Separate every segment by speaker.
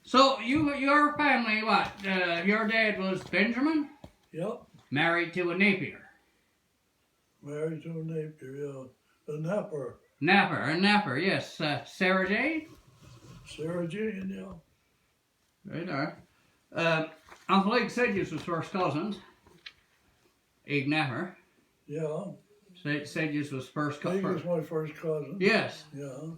Speaker 1: So your family, what? Your dad was Benjamin,
Speaker 2: Yep,
Speaker 1: married to a Napier.
Speaker 2: married to a Napier, yeah. A Napper.
Speaker 1: Napper, yes. Sarah Jane?
Speaker 2: Sarah Jane, yeah.
Speaker 1: Right there. Uncle Ig said you was first cousins. Ig Napper.
Speaker 2: Yeah.
Speaker 1: Said you was first
Speaker 2: He
Speaker 1: cousin.
Speaker 2: was my first cousin.
Speaker 1: Yes.
Speaker 2: Yeah.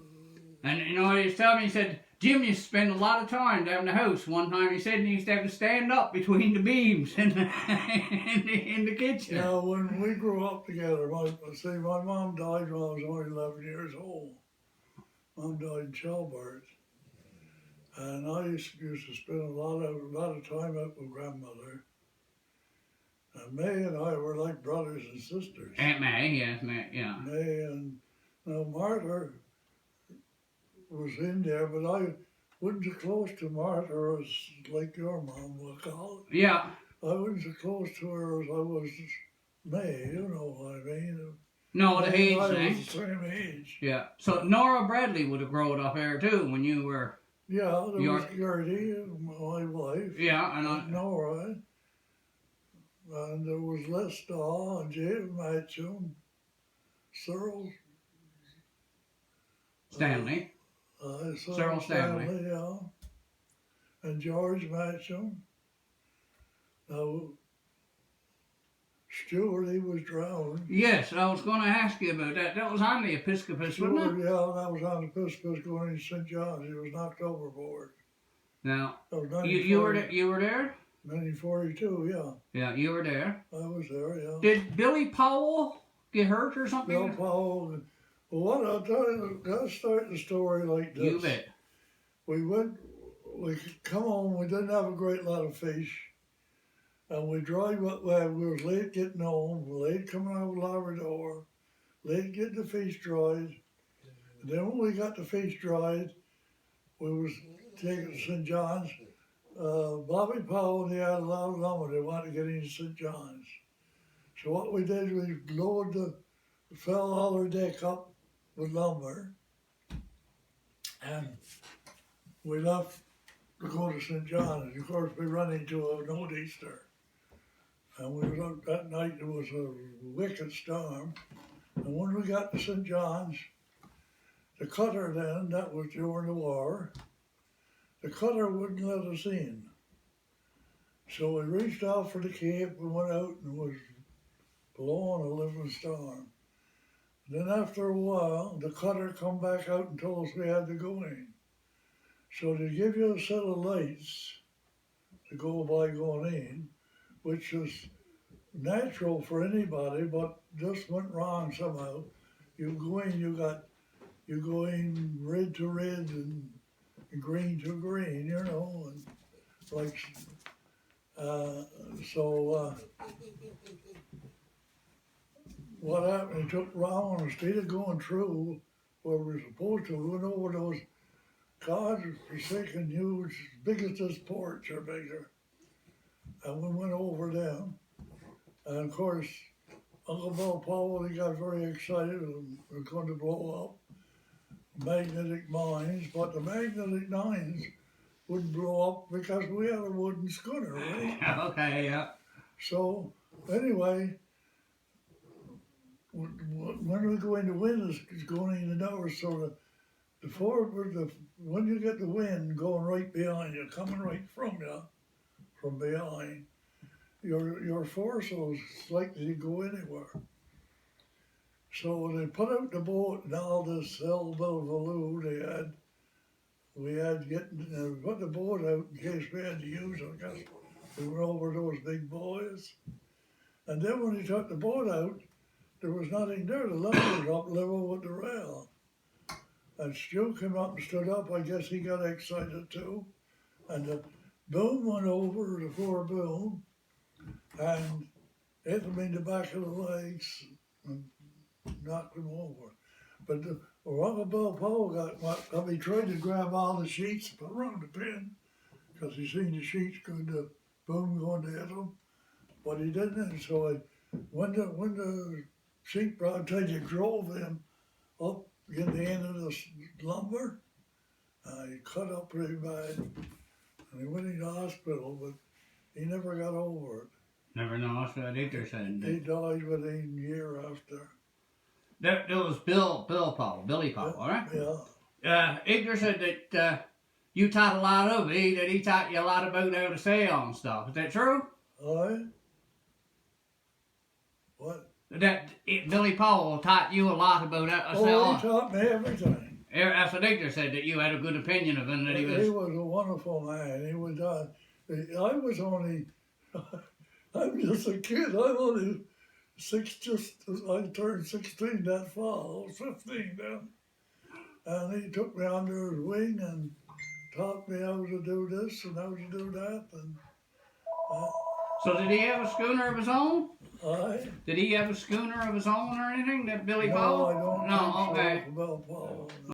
Speaker 1: And you know what he was telling me? He said, Jim used to spend a lot of time down the house. One time he said he used to have to stand up between the beams in the kitchen.
Speaker 2: Yeah, when we grew up together, my mom died when I was only 11 years old. Mom died in childbirth. And I used to spend a lot of time out with grandmother. And May and I were like brothers and sisters.
Speaker 1: Aunt May, yes, May, yeah.
Speaker 2: May and now Martha was in there, but I wasn't so close to Martha as like your mom will call it.
Speaker 1: Yeah.
Speaker 2: I wasn't so close to her as I was May, you know what I mean.
Speaker 1: No, the
Speaker 2: May
Speaker 1: age
Speaker 2: and I
Speaker 1: thing.
Speaker 2: was the same age.
Speaker 1: Yeah. So Nora Bradley would have grown up here too when you were.
Speaker 2: Yeah, there was Gertie, my wife.
Speaker 1: Yeah,
Speaker 2: and Nora. And there was Lester and Jim Matchim, Cyril.
Speaker 1: Stanley.
Speaker 2: Cyril Stanley, yeah. And George Matchim. Now, Stewart, he was drowned.
Speaker 1: Yes, I was going to ask you about that. That was on the Episcopus,
Speaker 2: Stewart,
Speaker 1: wasn't it?
Speaker 2: yeah, that was on the Episcopus going to St. John's. He was knocked overboard.
Speaker 1: Now,
Speaker 2: That was
Speaker 1: you were there?
Speaker 2: 1942, yeah.
Speaker 1: Yeah, you were there.
Speaker 2: I was there, yeah.
Speaker 1: Did Billy Powell get hurt or something?
Speaker 2: Bill Powell. Well, what I'll tell you, let's start the story like this.
Speaker 1: You bet.
Speaker 2: We come home, we didn't have a great lot of fish. And we drive up, well, we were late getting home, late coming out of Labrador, late getting the fish dried. And then when we got the fish dried, we was taking to St. John's. Bobby Powell and he had a lot of lumber they wanted to get into St. John's. So what we did, we filled all our deck up with lumber. And we left to go to St. John's. Of course, we ran into a nor'easter. And we was out that night, there was a wicked storm. And when we got to St. John's, the cutter then, that was during the war, the cutter wouldn't let us in. So we reached out for the cape and went out and was blowing a living storm. Then after a while, the cutter come back out and told us we had to go in. So they give you a set of lights to go by going in, which is natural for anybody, but just went wrong somehow. You go in, you go in red to red and green to green, you know, and like, what happened, it took wrong, instead of going through where we were supposed to, we went over those God forsaken huge, as big as this porch or bigger. And we went over them. And of course, Uncle Bill Powell, he got very excited and was going to blow up magnetic mines, but the magnetic mines wouldn't blow up because we had a wooden schooner, right?
Speaker 1: Okay, yeah.
Speaker 2: So, anyway, when we go into wind, it's going in the north, so when you get the wind going right behind you, coming right from you, from behind, your force is likely to go anywhere. So they put out the boat and all this hullabaloo we had getting, put the boat out in case we had to use it, because we were over those big boys. And then when he took the boat out, there was nothing there. The lumber was up level with the rail. And Stu came up and stood up. I guess he got excited too. And the boom went over, the fore boom, and hit him in the back of the legs and knocked him over. But Uncle Bill Powell he tried to grab all the sheets and put around the pin because he seen the sheets going to boom going to hit him. But he didn't. So when the sheet brought you drove him up in the end of the lumber, he cut up pretty bad. And he went in the hospital, but he never got over it.
Speaker 1: Never know. That's what Victor said.
Speaker 2: He died within a year after.
Speaker 1: That was Billy Powell, all right?
Speaker 2: Yeah.
Speaker 1: Victor said that you taught a lot of it, that he taught you a lot about how to sail and stuff. Is that true?
Speaker 2: Aye. What?
Speaker 1: Billy Powell taught you a lot about how to sail.
Speaker 2: Oh, he taught me everything.
Speaker 1: That's what Victor said, that you had a good opinion of him, that he was...
Speaker 2: He was a wonderful man. He was, I was only, I'm just a kid. I'm only I turned 16 that fall. I was 15 then. And he took me under his wing and taught me how to do this and how to do that. And
Speaker 1: So did he have a schooner of his own?
Speaker 2: Aye.
Speaker 1: Did he have a schooner of his own or anything, that Billy Powell?
Speaker 2: No, I don't
Speaker 1: No,
Speaker 2: think
Speaker 1: okay.
Speaker 2: so about Powell. No.